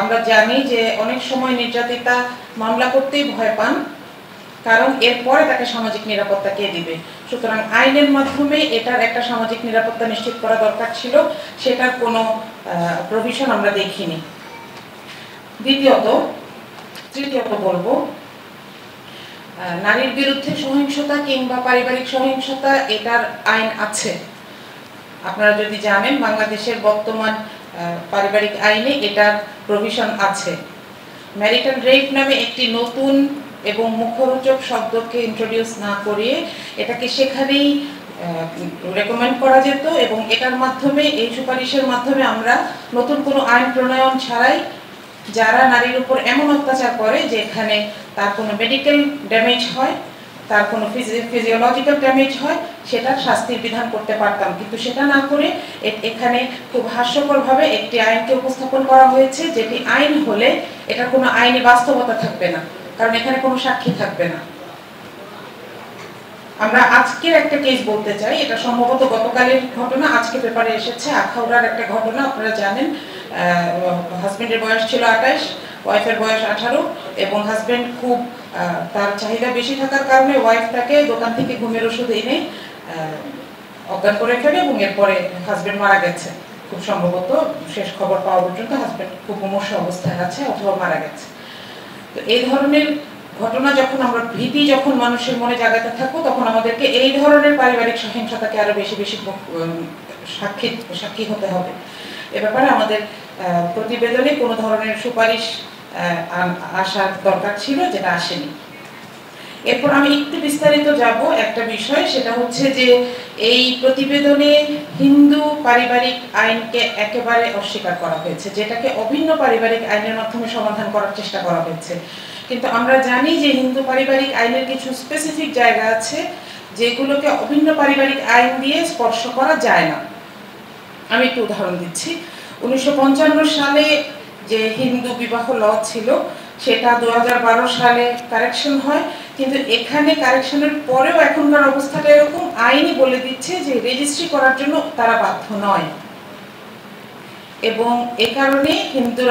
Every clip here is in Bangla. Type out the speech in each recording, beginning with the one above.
আমরা জানি যে অনেক সময় নির্যাতিতা মামলা করতেই ভয় পান, কারণ এরপরে তাকে সামাজিক নিরাপত্তা কে দিবে। সুতরাং আইনের মাধ্যমে এটার একটা সামাজিক নিরাপত্তা নিশ্চিত করা দরকার ছিল, সেটার কোনো প্রভিশন আমরা দেখিনি। তৃতীয়ত বলবো, নারীর বিরুদ্ধে সহিংসতা কিংবা পারিবারিক সহিংসতা এটার আইন আছে। আপনারা যদি জানেন, বাংলাদেশের বর্তমান পারিবারিক আইনে এটার প্রভিশন আছে। ম্যারিটাল রেপ নামে একটি নতুন এবং মুখরোচক শব্দকে ইন্ট্রোডিউস না করিয়ে এটাকে সেখানেই রেকমেন্ড করা যেত, এবং এটার মাধ্যমে, এই সুপারিশের মাধ্যমে আমরা নতুন কোনো আইন প্রণয়ন ছাড়াই যারা নারীর উপর এমন অত্যাচার করে যে এখানে তার কোনো মেডিকেল ড্যামেজ হয়, তার কোনো ফিজিওলজিক্যাল ড্যামেজ হয়, সেটার শাস্তির বিধান করতে পারতাম। কিন্তু সেটা না করে এখানে খুব হাস্যকরভাবে একটি আইনকে উপস্থাপন করা হয়েছে, যেটি আইন হলে এটার কোনো আইনি বাস্তবতা থাকবে না, কারণ এখানে কোনো সাক্ষী থাকবে না। আমরা আজকের একটা কেস বলতে চাই, এটা সম্ভবত গতকালের ঘটনা, আজকে পেপারে এসেছে। আখাউড়ার একটা ঘটনা, আপনারা জানেন। হাজবেন্ডের বয়স ছিল 28, ওয়াইফের বয়স 18, এবং হাজবেন্ড খুব তার চাহিদা বেশি থাকার কারণে ওয়াইফ তাকে দোকান থেকে ঘুমের ওষুধ এনে অজ্ঞান করে ফেলে, এবং এরপরে হাজবেন্ড মারা গেছে। খুব সম্ভবত শেষ খবর পাওয়া পর্যন্ত হাজবেন্ড খুব মুমূর্ষ অবস্থায় আছে অথবা মারা গেছে। তো এই ধরনের ঘটনা যখন আমরা, ভীতি যখন মানুষের মনে জাগাতে থাকবো, তখন আমাদেরকে এই ধরনের পারিবারিক সহিংসতাকে আরো বেশি বেশি সাক্ষী হতে হবে। এ ব্যাপারে আমাদের প্রতিবেদনে কোনো ধরনের সুপারিশ আসার দরকার ছিল, যেটা আসেনি। এরপর আমি একটু বিস্তারিত যাব একটা বিষয়, সেটা হচ্ছে যে এই প্রতিবেদনে হিন্দু পারিবারিক আইনকে একেবারে অস্বীকার করা হয়েছে, যেটাকে অভিন্ন পারিবারিক আইনের মাধ্যমে সমাধান করার চেষ্টা করা হয়েছে। কিন্তু আমরা জানি যে হিন্দু পারিবারিক আইনের কিছু স্পেসিফিক জায়গা আছে যেগুলোকে অভিন্ন পারিবারিক আইন দিয়ে স্পর্শ করা যায় না। আমি একটু উদাহরণ দিচ্ছি। 1955 সালে যে হিন্দু বিবাহ ল ছিল, সেটা 2012 সালে কারেকশন হয়, কিন্তু এখানে কারেকশনের পরেও এখনকার অবস্থাটা এরকম, আইনই বলে দিচ্ছে যে রেজিস্ট্রি করার জন্য তারা বাধ্য নয়, এবং এ কারণে হিন্দু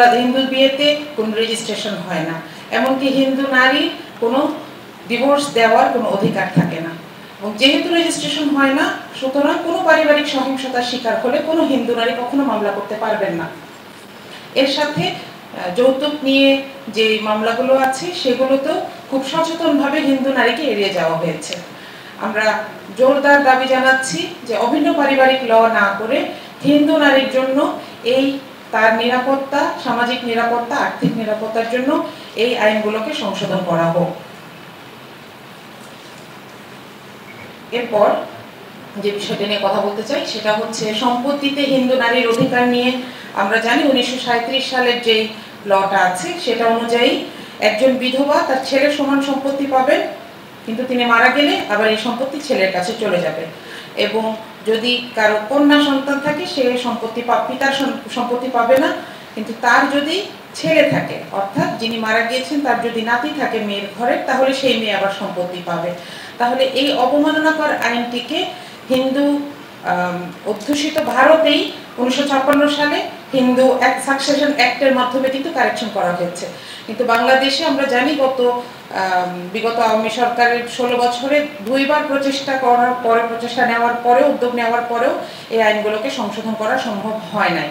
বিয়েতে কোনো রেজিস্ট্রেশন হয় না। এমনকি হিন্দু নারী কোনো ডিভোর্স দেওয়ার কোনো অধিকার থাকে না, এবং যেহেতু রেজিস্ট্রেশন হয় না, সুতরাং কোনো পারিবারিক সহিংসতার শিকার হলে কোনো হিন্দু নারী কখনো মামলা করতে পারবেন না। এর সাথে যৌতুক নিয়ে যে মামলাগুলো আছে, সেগুলোতেও খুব সচেতনভাবে হিন্দু নারীকে এড়িয়ে যাওয়া হয়েছে। আমরা জোরদার দাবি জানাচ্ছি যে অভিন্ন পারিবারিক ল না করে হিন্দু নারীর জন্য এই তার নিরাপত্তা, সামাজিক নিরাপত্তা, আর্থিক নিরাপত্তার জন্য এই আইনগুলোকে সংশোধন করা হোক। এরপর যে বিষয়টা নিয়ে কথা বলতে চাই, সেটা হচ্ছে সম্পত্তিতে হিন্দু নারীর অধিকার নিয়ে। আমরা জানি 1937 সালের যে লটা আছে, সেটা অনুযায়ী একজন বিধবা তার ছেলের সমান সম্পত্তি পাবেন, কিন্তু তিনি মারা গেলে আবার এই সম্পত্তি ছেলের কাছে চলে যাবে, এবং যদি কারো কন্যা সন্তান থাকে, সে পিতার সম্পত্তি পাবে না। কিন্তু তার যদি ছেলে থাকে, অর্থাৎ যিনি মারা গিয়েছেন তার যদি নাতি থাকে মেয়ের ঘরে, তাহলে সেই মেয়ে আবার সম্পত্তি পাবে। তাহলে এই অবমাননাকর আইনটিকে হিন্দু অধ্যুষিত ভারতেই 1956 সালে হিন্দু সাকসেশন অ্যাক্টের মাধ্যমে কিন্তু কারেকশন করা হয়েছে। কিন্তু বাংলাদেশে আমরা জানি বিগত আওয়ামী সরকারের 16 বছরে 2 বার প্রচেষ্টা করার পরে, প্রচেষ্টা নেওয়ার পরেও, উদ্যোগ নেওয়ার পরেও এই আইনগুলোকে সংশোধন করা সম্ভব হয় নাই।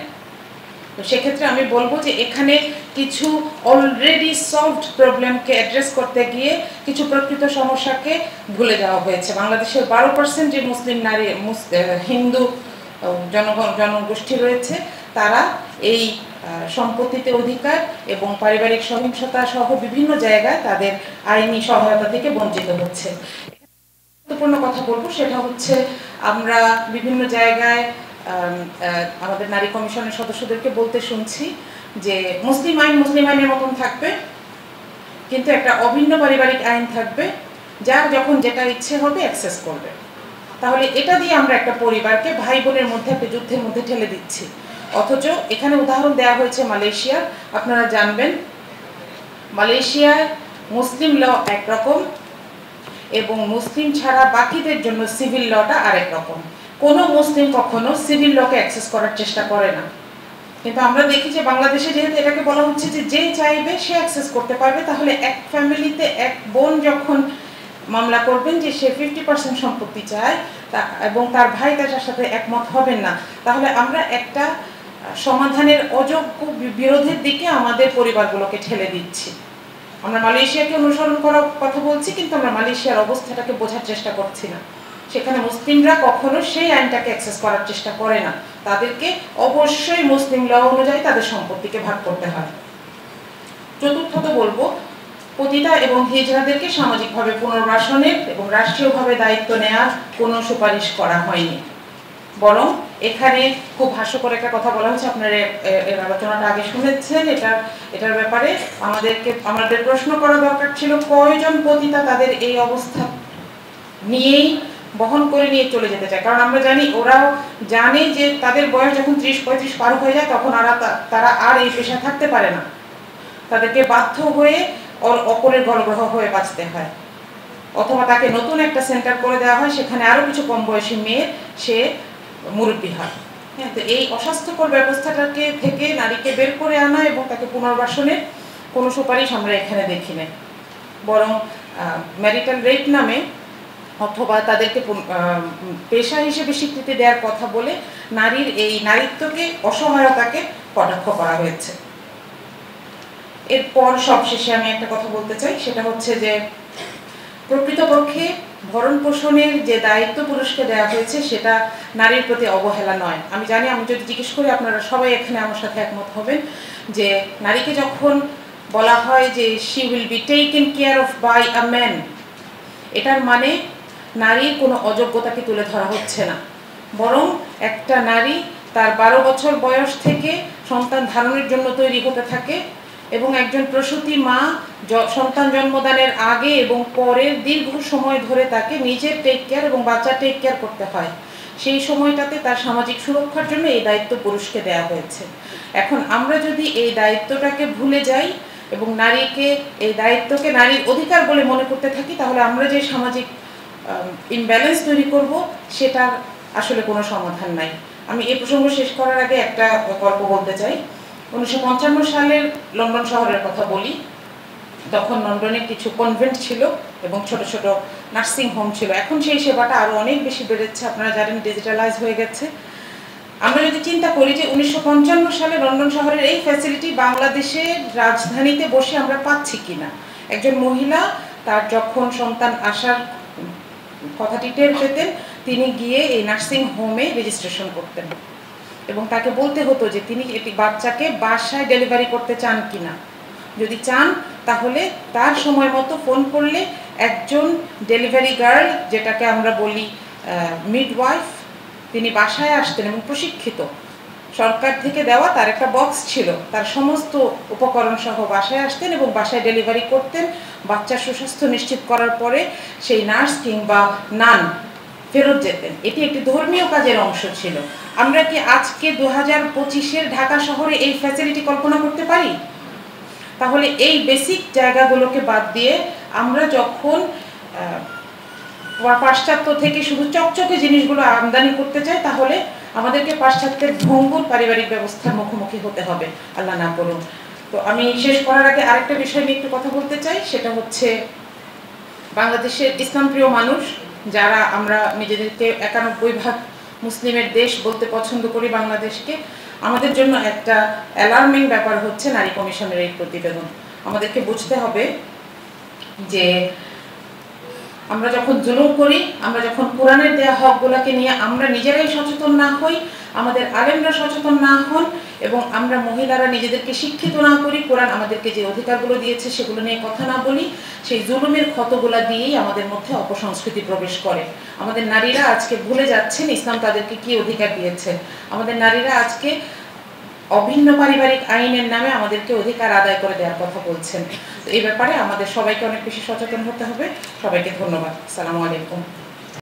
তো সেক্ষেত্রে আমি বলবো যে এখানে কিছু অলরেডি সলভড প্রবলেমকে অ্যাড্রেস করতে গিয়ে কিছু প্রকৃত সমস্যাকে ভুলে যাওয়া হয়েছে। বাংলাদেশের 12% যে মুসলিম নারী, হিন্দু জনগোষ্ঠী রয়েছে, তারা এই সম্পত্তিতে অধিকার এবং পারিবারিক সহিংসতা সহ বিভিন্ন জায়গায় তাদের আইনি সহায়তা থেকে বঞ্চিত হচ্ছে। গুরুত্বপূর্ণ কথা বলবো, সেটা হচ্ছে আমরা বিভিন্ন জায়গায় আমাদের নারী কমিশনের সদস্যদেরকে বলতে শুনছি যে মুসলিম আইনের মতন থাকবে, কিন্তু একটা অভিন্ন পারিবারিক আইন থাকবে, যার যখন যেটা ইচ্ছে হবে অ্যাক্সেস করবে। তাহলে এটা দিয়ে আমরা একটা পরিবারকে, ভাই বোনের মধ্যে একটা যুদ্ধের মধ্যে ঠেলে দিচ্ছি। অথচ এখানে উদাহরণ দেওয়া হয়েছে মালয়েশিয়ার। আপনারা জানবেন, মালয়েশিয়ায় মুসলিম ল একরকম, এবং মুসলিম ছাড়া বাকিদের জন্য সিভিল লটা আরেক রকম। কোনো মুসলিম কখনো সিভিল লকে অ্যাক্সেস করার চেষ্টা করে না। কিন্তু আমরা দেখি যে বাংলাদেশে যেহেতু এটাকে বলা হচ্ছে যে যে চাইবে সে অ্যাক্সেস করতে পারবে, তাহলে এক ফ্যামিলিতে এক বোন যখন মামলা করবেন যে সে 50% সম্পত্তি চায় এবং তার ভাই তার সাথে একমত হবেন না, তাহলে আমরা একটা সমাধানের অযোগ্য বিরোধের দিকে আমাদের পরিবারগুলোকে ঠেলে দিচ্ছি। আমরা মালয়েশিয়াকে অনুসরণ করার কথা বলছি, কিন্তু আমরা মালয়েশিয়ার অবস্থাটাকে বোঝার চেষ্টা করছি না। সেখানে মুসলিমরা কখনো সেই আইনটাকে অ্যাক্সেস করার চেষ্টা করে না, তাদেরকে অবশ্যই মুসলিম ল অনুযায়ী তাদের সম্পত্তিকে ভাগ করতে হয়। চতুর্থত বলবো, পতিতা এবং হিজড়াদেরকে সামাজিকভাবে পুনর্বাসনের এবং রাষ্ট্রীয়ভাবে দায়িত্ব নেওয়ার কোনো সুপারিশ করা হয়নি, বরং এখানে খুব হাস্যকর একটা কথা বলা হচ্ছে। আপনারা এর আলোচনাটা আগে শুনেছেন। এটার ব্যাপারে আমাদের প্রশ্ন করা দরকার ছিল, কয়জন পতিতা তাদের এই অবস্থা নিয়েই বহন করে নিয়ে চলে যেতে চায়। কারণ আমরা জানি, ওরাও জানে যে তাদের বয়স যখন 30-35 পার হয়ে যায় তখন তারা আর এই পেশায় থাকতে পারে না, তাদেরকে বাধ্য হয়ে অপরের গলগ্রহ হয়ে বাঁচতে হয়, অথবা তাকে নতুন একটা সেন্টার করে দেওয়া হয়, সেখানে আরো কিছু কম বয়সী মেয়ে সে মুরব্বী হয়। হ্যাঁ, তো এই অস্বাস্থ্যকর ব্যবস্থাটাকে থেকে নারীকে বের করে আনা এবং তাকে পুনর্বাসনের কোনো সুপারিশ আমরা এখানে দেখি না, বরং ম্যারিটাল রেপ নামে অথবা তাদেরকে পেশা হিসেবে স্বীকৃতি দেওয়ার কথা বলে নারীর এই নারীত্বকে, অসহায়তাকে কটাক্ষ করা হয়েছে। এরপর সবশেষে আমি একটা কথা বলতে চাই, সেটা হচ্ছে যে প্রকৃতপক্ষে ভরণ পোষণের যে দায়িত্ব পুরুষকে দেওয়া হয়েছে সেটা নারীর প্রতি অবহেলা নয়। আমি জানি, আমি যদি জিজ্ঞেস করি আপনারা সবাই এখানে আমার সাথে একমত হবেন যে নারীকে যখন বলা হয় যে she will be taken care of by a man, এটার মানে নারীর কোনো অযোগ্যতাকে তুলে ধরা হচ্ছে না, বরং একটা নারী তার 12 বছর বয়স থেকে সন্তান ধারণের জন্য তৈরি হতে থাকে এবং একজন প্রসূতি মা সন্তান জন্মদানের আগে এবং পরের দীর্ঘ সময় ধরে তাকে নিজের টেক কেয়ার এবং বাচ্চা টেক কেয়ার করতে হয়। সেই সময়টাতে তার সামাজিক সুরক্ষার জন্য এই দায়িত্ব পুরুষকে দেওয়া হয়েছে। এখন আমরা যদি এই দায়িত্বটাকে ভুলে যাই এবং এই দায়িত্বকে নারীর অধিকার বলে মনে করতে থাকি, তাহলে আমরা যে সামাজিক ইমব্যালেন্স তৈরি করব সেটার আসলে কোনো সমাধান নাই। আমি এই প্রসঙ্গ শেষ করার আগে একটা গল্প বলতে চাই। 1955 সালের লন্ডন শহরের কথা বলি। তখন লন্ডনে কিছু কনভেন্ট ছিল এবং ছোট ছোট নার্সিং হোম ছিল। এখন সেই সেবাটা আরো অনেক বেশি বেড়েছে, আপনারা জানেন ডিজিটালাইজ হয়ে গেছে। আমরা যদি চিন্তা করি যে 1955 সালে লন্ডন শহরের এই ফ্যাসিলিটি বাংলাদেশের রাজধানীতে বসে আমরা পাচ্ছি কিনা। একজন মহিলা তার যখন সন্তান আসার কথাটি টের পেতেন, তিনি গিয়ে এই নার্সিং হোমে রেজিস্ট্রেশন করতেন এবং তাকে বলতে হতো যে তিনি এটি বাচ্চাকে বাসায় ডেলিভারি করতে চান কিনা। যদি চান তাহলে তার সময় মতো ফোন করলে একজন ডেলিভারি গার্ল, যেটাকে আমরা বলি মিডওয়াইফ, তিনি বাসায় আসতেন এবং প্রশিক্ষিত, সরকার থেকে দেওয়া তার একটা বক্স ছিল, তার সমস্ত উপকরণ সহ বাসায় আসতেন এবং বাসায় ডেলিভারি করতেন। বাচ্চার সুস্বাস্থ্য নিশ্চিত করার পরে সেই নার্স কিংবা নান ফেরত যেতেন। এটি একটি ধর্মীয় কাজের অংশ ছিল। আমরা কি আজকে 2025-এর ঢাকা শহরে এই ফ্যাসিলিটি কল্পনা করতে পারি? তাহলে এই বেসিক জায়গাগুলোকে বাদ দিয়ে আমরা যখন পাশ্চাত্য থেকে শুধু চকচকে জিনিসগুলো আমদানি করতে চাই, তাহলে আমাদেরকে পাশ্চাত্যের ভঙ্গুর পারিবারিক ব্যবস্থার মুখোমুখি হতে হবে, আল্লাহ না করুন। তো আমি শেষ করার আগে আরেকটা বিষয় নিয়ে একটু কথা বলতে চাই, সেটা হচ্ছে বাংলাদেশের ইসলামপ্রিয় মানুষ যারা আমরা নিজেদেরকে 91% মুসলিমের দেশ বলতে পছন্দ করি বাংলাদেশকে, আমাদের জন্য একটা অ্যালার্মিং ব্যাপার হচ্ছে নারী কমিশনের এই প্রতিবেদন। আমাদেরকে বুঝতে হবে যে আমরা যখন জুলুম করি, আমরা যখন কোরআনের দেয়া হকগুলোকে নিয়ে আমরা নিজেরাই সচেতন না হই, আমাদের আলেমরা সচেতন না হন এবং আমরা মহিলারা নিজেদেরকে শিক্ষিত না করি, কোরআন আমাদেরকে যে অধিকারগুলো দিয়েছে সেগুলো নিয়ে কথা না বলি, সেই জুলুমের ক্ষতগুলা দিয়েই আমাদের মধ্যে অপসংস্কৃতি প্রবেশ করে। আমাদের নারীরা আজকে ভুলে যাচ্ছেন ইসলাম তাদেরকে কি অধিকার দিয়েছে। আমাদের নারীরা আজকে অভিন্ন পারিবারিক আইনের নামে আমাদেরকে অধিকার আদায় করে দেওয়ার কথা বলছেন। তো এই ব্যাপারে আমাদের সবাইকে অনেক বেশি সচেতন হতে হবে। সবাইকে ধন্যবাদ। আসসালামু আলাইকুম।